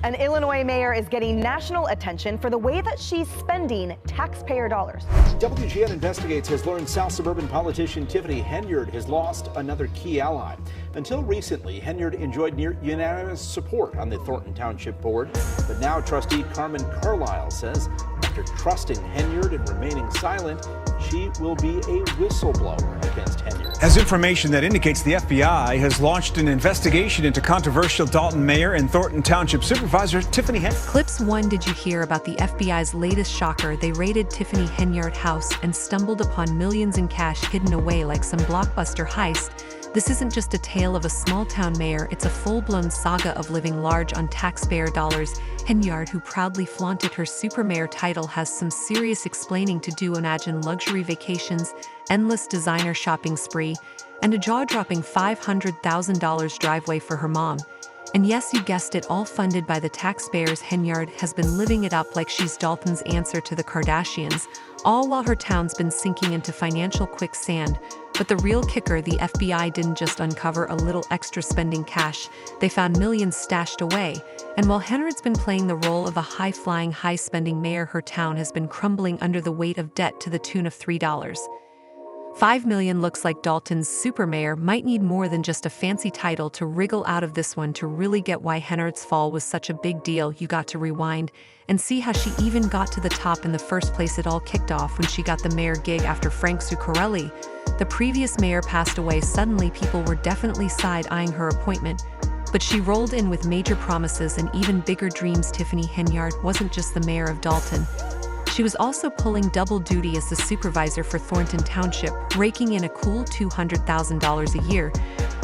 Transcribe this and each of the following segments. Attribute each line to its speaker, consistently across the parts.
Speaker 1: An Illinois mayor is getting national attention for the way that she's spending taxpayer dollars.
Speaker 2: WGN Investigates has learned South suburban politician Tiffany Henyard has lost another key ally. Until recently, Henyard enjoyed near unanimous support on the Thornton Township Board, but now trustee Carmen Carlisle says after trusting Henyard and remaining silent, she will be a whistleblower against Henyard.
Speaker 3: As information that indicates the FBI has launched an investigation into controversial Dolton mayor and Thornton Township supervisor Tiffany Henyard.
Speaker 4: Clips 1. Did you hear about the FBI's latest shocker? They raided Tiffany Henyard house and stumbled upon millions in cash hidden away like some blockbuster heist. This isn't just a tale of a small-town mayor, it's a full-blown saga of living large on taxpayer dollars. Henyard, who proudly flaunted her supermayor title, has some serious explaining to do. Imagine luxury vacations, endless designer shopping spree, and a jaw-dropping $500,000 driveway for her mom. And yes, you guessed it, all funded by the taxpayers. Henyard has been living it up like she's Dolton's answer to the Kardashians, all while her town's been sinking into financial quicksand. But the real kicker, the FBI didn't just uncover a little extra spending cash, they found millions stashed away. And while Henyard's been playing the role of a high-flying, high-spending mayor, her town has been crumbling under the weight of debt to the tune of $3.5 million. Looks like Dolton's supermayor might need more than just a fancy title to wriggle out of this one. To really get why Henyard's fall was such a big deal, you got to rewind and see how she even got to the top in the first place. It all kicked off when she got the mayor gig after Frank Zuccarelli, the previous mayor, passed away. Suddenly people were definitely side-eyeing her appointment, but she rolled in with major promises and even bigger dreams. Tiffany Henyard wasn't just the mayor of Dolton. She was also pulling double duty as the supervisor for Thornton Township, raking in a cool $200,000 a year.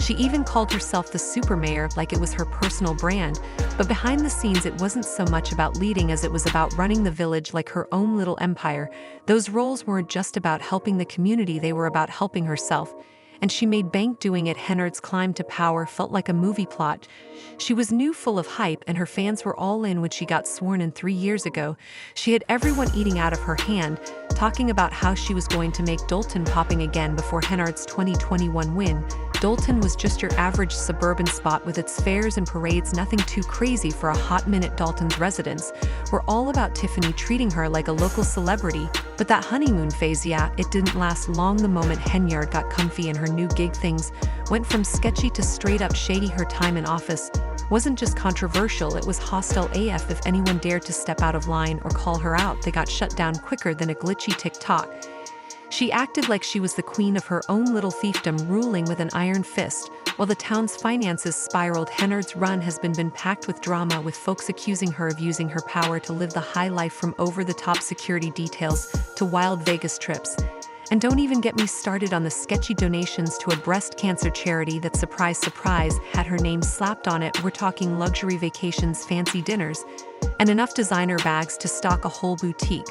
Speaker 4: She even called herself the supermayor, like it was her personal brand. But behind the scenes, it wasn't so much about leading as it was about running the village like her own little empire. Those roles weren't just about helping the community, they were about helping herself. And she made bank doing it. Henyard's climb to power felt like a movie plot. She was new, full of hype, and her fans were all in when she got sworn in 3 years ago. She had everyone eating out of her hand, talking about how she was going to make Dolton popping again before Henyard's 2021 win. Dolton was just your average suburban spot with its fairs and parades, nothing too crazy for a hot minute. Dolton's residents were all about Tiffany, treating her like a local celebrity. But that honeymoon phase, yeah, it didn't last long. The moment Henyard got comfy in her new gig, things went from sketchy to straight up shady. Her time in office wasn't just controversial, it was hostile AF. If anyone dared to step out of line or call her out, they got shut down quicker than a glitchy TikTok. She acted like she was the queen of her own little fiefdom, ruling with an iron fist. While the town's finances spiraled, Henyard's run has been packed with drama, with folks accusing her of using her power to live the high life, from over-the-top security details to wild Vegas trips. And don't even get me started on the sketchy donations to a breast cancer charity that, surprise, surprise, had her name slapped on it. We're talking luxury vacations, fancy dinners, and enough designer bags to stock a whole boutique.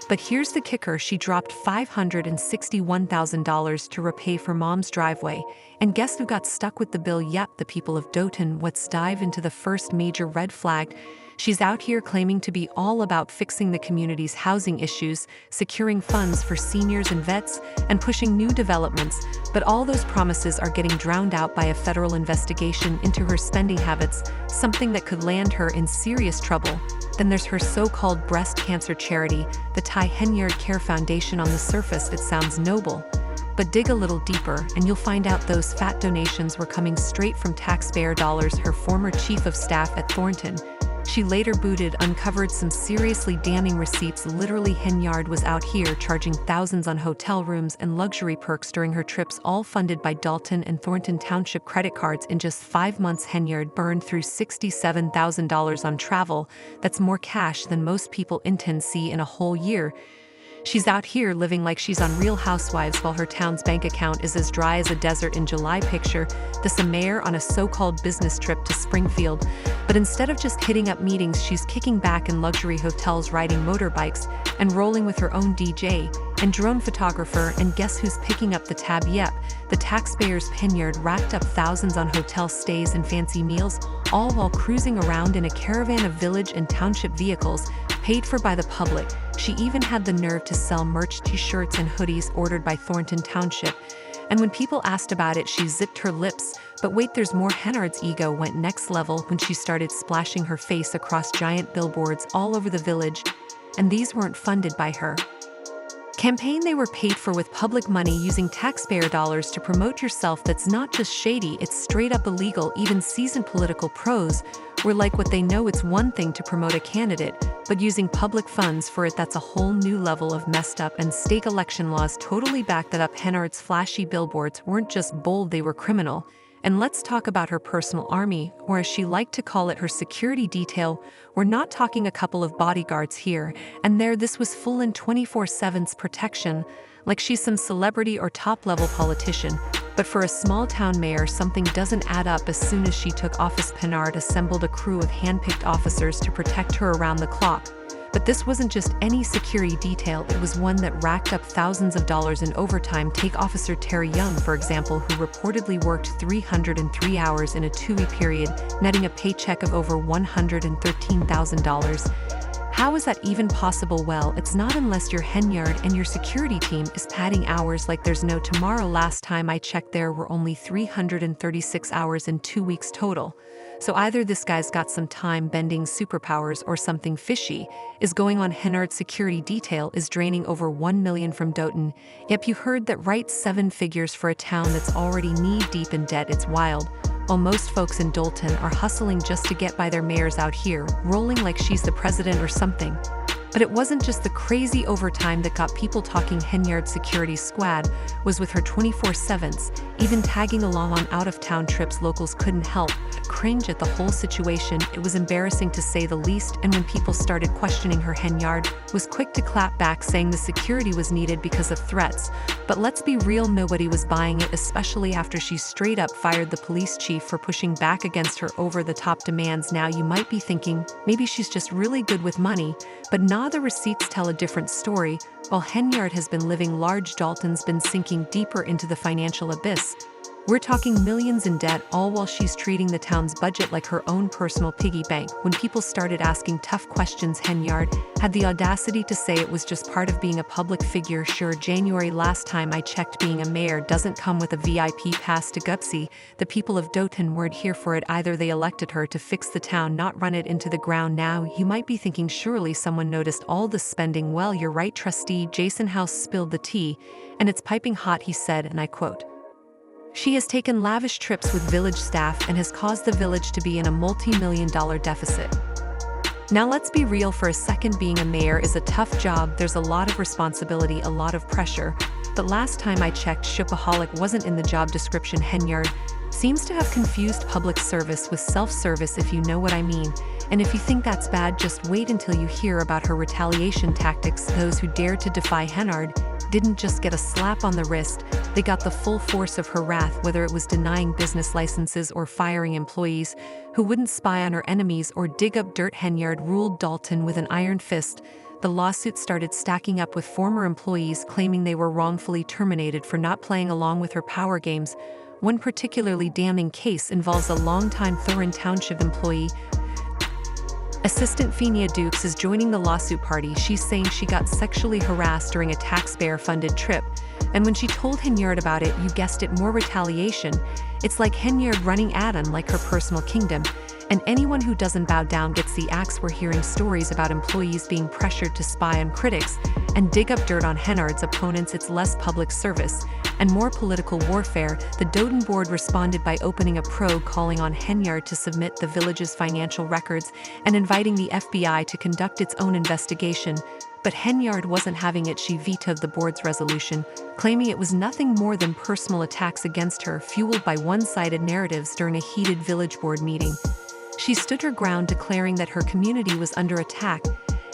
Speaker 4: But here's the kicker, she dropped $561,000 to repay for mom's driveway. And guess who got stuck with the bill? Yep, the people of Dolton. Let's dive into the first major red flag. She's out here claiming to be all about fixing the community's housing issues, securing funds for seniors and vets, and pushing new developments. But all those promises are getting drowned out by a federal investigation into her spending habits, something that could land her in serious trouble. Then there's her so-called breast cancer charity, the Ty Henyard Care Foundation. On the surface, it sounds noble. But dig a little deeper, and you'll find out those fat donations were coming straight from taxpayer dollars. Her former chief of staff at Thornton, she later booted, uncovered some seriously damning receipts. Literally, Henyard was out here charging thousands on hotel rooms and luxury perks during her trips, all funded by Dolton and Thornton Township credit cards. In just 5 months, Henyard burned through $67,000 on travel. That's more cash than most people intend see in a whole year. She's out here living like she's on Real Housewives while her town's bank account is as dry as a desert. In July, picture this: a mayor on a so-called business trip to Springfield. But instead of just hitting up meetings, she's kicking back in luxury hotels, riding motorbikes, and rolling with her own DJ and drone photographer. And guess who's picking up the tab? Yep, the taxpayers. Henyard racked up thousands on hotel stays and fancy meals, all while cruising around in a caravan of village and township vehicles, paid for by the public. She even had the nerve to sell merch, t-shirts and hoodies ordered by Thornton Township. And when people asked about it, she zipped her lips, But wait, there's more. Henyard's ego went next level when she started splashing her face across giant billboards all over the village, and these weren't funded by her campaign. They were paid for with public money, using taxpayer dollars to promote yourself. That's not just shady, it's straight up illegal. Even seasoned political pros were like, what they know, it's one thing to promote a candidate, but using public funds for it, that's a whole new level of messed up. And state election laws totally back that up. Henyard's flashy billboards weren't just bold, they were criminal. And let's talk about her personal army, or as she liked to call it, her security detail. We're not talking a couple of bodyguards here and there. This was full in 24/7 protection, like she's some celebrity or top-level politician. But for a small-town mayor, something doesn't add up. As soon as she took office, Henyard assembled a crew of hand-picked officers to protect her around the clock. But this wasn't just any security detail, it was one that racked up thousands of dollars in overtime. Take Officer Terry Young, for example, who reportedly worked 303 hours in a 2-week period, netting a paycheck of over $113,000. How is that even possible? Well, it's not unless you're Henyard and your security team is padding hours like there's no tomorrow. Last time I checked, there were only 336 hours in 2 weeks total. So either this guy's got some time-bending superpowers or something fishy is going on. Henyard's security detail is draining over $1 million from Dolton. Yep, you heard that right, 7 figures for a town that's already knee-deep in debt. It's wild. While most folks in Dolton are hustling just to get by, their mayor's out here, rolling like she's the president or something. But it wasn't just the crazy overtime that got people talking. Henyard's security squad was with her 24/7s, even tagging along on out-of-town trips. Locals couldn't help but cringe at the whole situation. It was embarrassing to say the least, and when people started questioning her, Henyard was quick to clap back, saying the security was needed because of threats. But let's be real, nobody was buying it, especially after she straight up fired the police chief for pushing back against her over-the-top demands. Now you might be thinking, maybe she's just really good with money, but nah, the receipts tell a different story. While Henyard has been living large, Dolton's been sinking deeper into the financial abyss. We're talking millions in debt, all while she's treating the town's budget like her own personal piggy bank. When people started asking tough questions, Henyard had the audacity to say it was just part of being a public figure. Sure, January last time I checked, being a mayor doesn't come with a VIP pass to Gutsy. The people of Dolton weren't here for it either. They elected her to fix the town, not run it into the ground. Now, you might be thinking, surely someone noticed all the spending. Well, you're right. Trustee Jason House spilled the tea, and it's piping hot. He said, and I quote, "She has taken lavish trips with village staff and has caused the village to be in a multi-million-dollar deficit." Now let's be real for a second. Being a mayor is a tough job. There's a lot of responsibility, a lot of pressure. But last time I checked, shopaholic wasn't in the job description. Henyard seems to have confused public service with self-service, if you know what I mean. And if you think that's bad, just wait until you hear about her retaliation tactics. Those who dared to defy Henyard didn't just get a slap on the wrist, they got the full force of her wrath, whether it was denying business licenses or firing employees who wouldn't spy on her enemies or dig up dirt. Henyard ruled Dolton with an iron fist. The lawsuits started stacking up, with former employees claiming they were wrongfully terminated for not playing along with her power games. One particularly damning case involves a longtime Thornton Township employee. Assistant Fenia Dukes is joining the lawsuit party. She's saying she got sexually harassed during a taxpayer-funded trip. And when she told Henyard about it, you guessed it, more retaliation. It's like Henyard running Adam like her personal kingdom. And anyone who doesn't bow down gets the axe. We're hearing stories about employees being pressured to spy on critics and dig up dirt on Henyard's opponents. It's less public service and more political warfare. The Dolton board responded by opening a probe, calling on Henyard to submit the village's financial records and inviting the FBI to conduct its own investigation. But Henyard wasn't having it. She vetoed the board's resolution, claiming it was nothing more than personal attacks against her, fueled by one-sided narratives during a heated village board meeting. She stood her ground, declaring that her community was under attack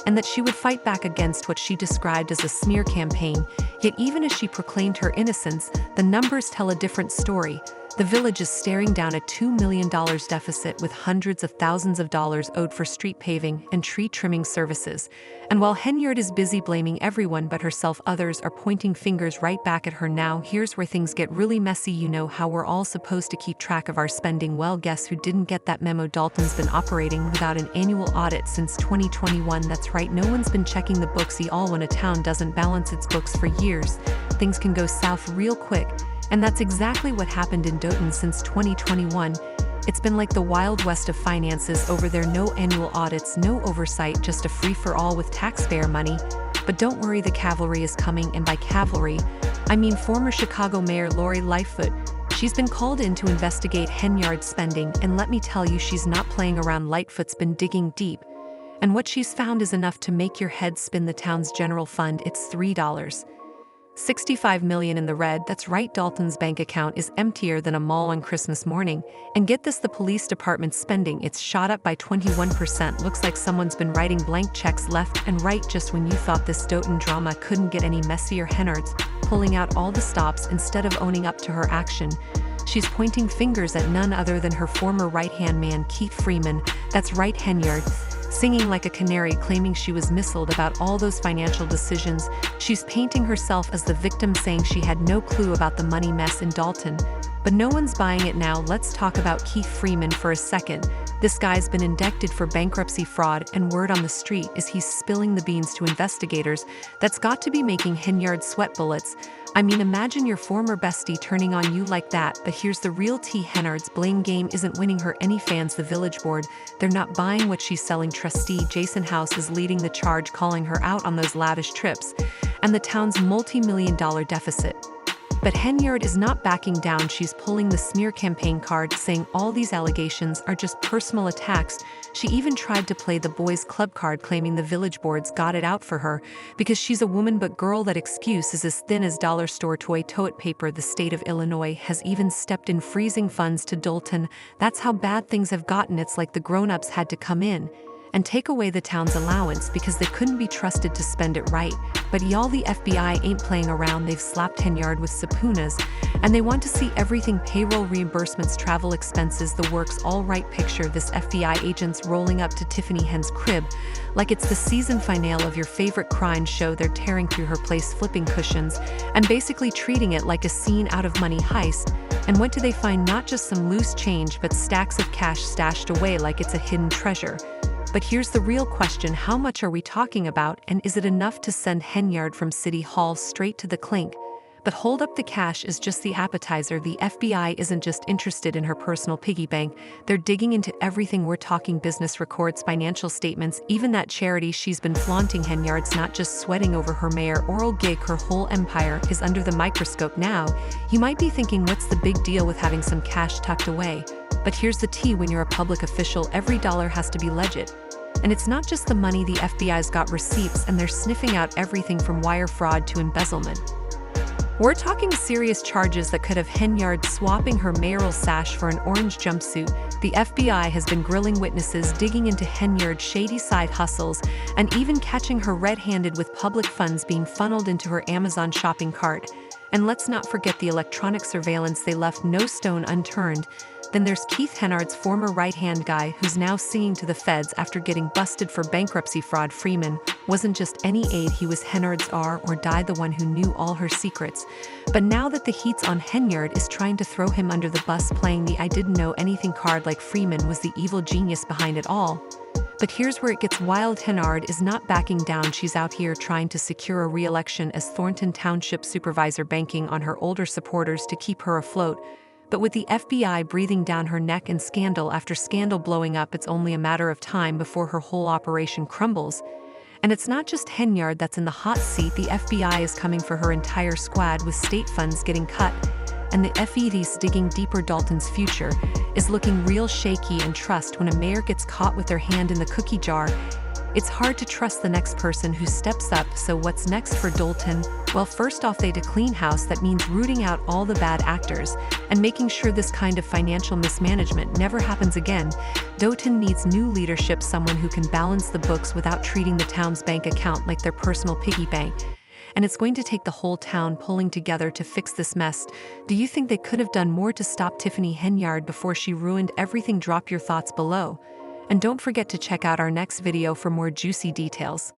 Speaker 4: and that she would fight back against what she described as a smear campaign. Yet even as she proclaimed her innocence, the numbers tell a different story. The village is staring down a $2 million deficit, with hundreds of thousands of dollars owed for street paving and tree trimming services. And while Henyard is busy blaming everyone but herself, others are pointing fingers right back at her. Now, here's where things get really messy. You know how we're all supposed to keep track of our spending? Well, guess who didn't get that memo? Dolton's been operating without an annual audit since 2021. That's right, no one's been checking the books. All when a town doesn't balance its books for years, things can go south real quick. And that's exactly what happened in Dolton since 2021. It's been like the Wild West of finances over there. No annual audits, no oversight, just a free-for-all with taxpayer money. But don't worry, the cavalry is coming, and by cavalry, I mean former Chicago Mayor Lori Lightfoot. She's been called in to investigate Henyard's spending, and let me tell you, she's not playing around. Lightfoot's been digging deep. And what she's found is enough to make your head spin. The town's general fund, it's $3.65 million in the red. That's right, Dolton's bank account is emptier than a mall on Christmas morning. And get this, the police department's spending, it's shot up by 21%. Looks like someone's been writing blank checks left and right. Just when you thought this Dolton drama couldn't get any messier, Henyard's pulling out all the stops. Instead of owning up to her action, she's pointing fingers at none other than her former right-hand man, Keith Freeman. That's right, Henyard, singing like a canary, claiming she was misled about all those financial decisions. She's painting herself as the victim, saying she had no clue about the money mess in Dolton. But no one's buying it now. Let's talk about Keith Freeman for a second. This guy's been indicted for bankruptcy fraud, and word on the street is he's spilling the beans to investigators. That's got to be making Henyard sweat bullets. I mean, imagine your former bestie turning on you like that. But here's the real tea: Henyard's blame game isn't winning her any fans. The village board, they're not buying what she's selling. Trustee Jason House is leading the charge, calling her out on those lavish trips and the town's multi-million-dollar deficit. But Henyard is not backing down. She's pulling the smear campaign card, saying all these allegations are just personal attacks. She even tried to play the boys' club card, claiming the village boards got it out for her because she's a woman. But girl, that excuse is as thin as dollar store toilet paper. The state of Illinois has even stepped in, freezing funds to Dolton. That's how bad things have gotten. It's like the grown-ups had to come in and take away the town's allowance because they couldn't be trusted to spend it right. But y'all, the FBI ain't playing around. They've slapped Henyard with subpoenas, and they want to see everything: payroll, reimbursements, travel expenses, the works. All right, picture this: FBI agents rolling up to Tiffany Henyard's crib like it's the season finale of your favorite crime show. They're tearing through her place, flipping cushions, and basically treating it like a scene out of Money Heist. And what do they find? Not just some loose change, but stacks of cash stashed away like it's a hidden treasure. But here's the real question: how much are we talking about, and is it enough to send Henyard from City Hall straight to the clink? But hold up, the cash is just the appetizer. The FBI isn't just interested in her personal piggy bank, they're digging into everything. We're talking business records, financial statements, even that charity she's been flaunting. Henyard's not just sweating over her mayoral gig, her whole empire is under the microscope now. You might be thinking, what's the big deal with having some cash tucked away? But here's the tea: when you're a public official, every dollar has to be legit. And it's not just the money. The FBI's got receipts, and they're sniffing out everything from wire fraud to embezzlement. We're talking serious charges that could have Henyard swapping her mayoral sash for an orange jumpsuit. The FBI has been grilling witnesses, digging into Henyard's shady side hustles, and even catching her red-handed with public funds being funneled into her Amazon shopping cart. And let's not forget the electronic surveillance. They left no stone unturned. Then there's Keith Henyard's former right-hand guy, who's now singing to the feds after getting busted for bankruptcy fraud. Freeman wasn't just any aide, he was Henyard's R or die, the one who knew all her secrets. But now that the heat's on, Henyard is trying to throw him under the bus, playing the I didn't know anything card, like Freeman was the evil genius behind it all. But here's where it gets wild: Henyard is not backing down. She's out here trying to secure a re-election as Thornton Township Supervisor, banking on her older supporters to keep her afloat. But with the FBI breathing down her neck and scandal after scandal blowing up, it's only a matter of time before her whole operation crumbles. And it's not just Henyard that's in the hot seat. The FBI is coming for her entire squad, with state funds getting cut. And the FED's digging deeper. Dolton's future is looking real shaky, and trust: when a mayor gets caught with their hand in the cookie jar, it's hard to trust the next person who steps up. So what's next for Dolton? Well, first off, they clean house. That means rooting out all the bad actors and making sure this kind of financial mismanagement never happens again. Dolton needs new leadership, someone who can balance the books without treating the town's bank account like their personal piggy bank. And it's going to take the whole town pulling together to fix this mess. Do you think they could have done more to stop Tiffany Henyard before she ruined everything? Drop your thoughts below. And don't forget to check out our next video for more juicy details.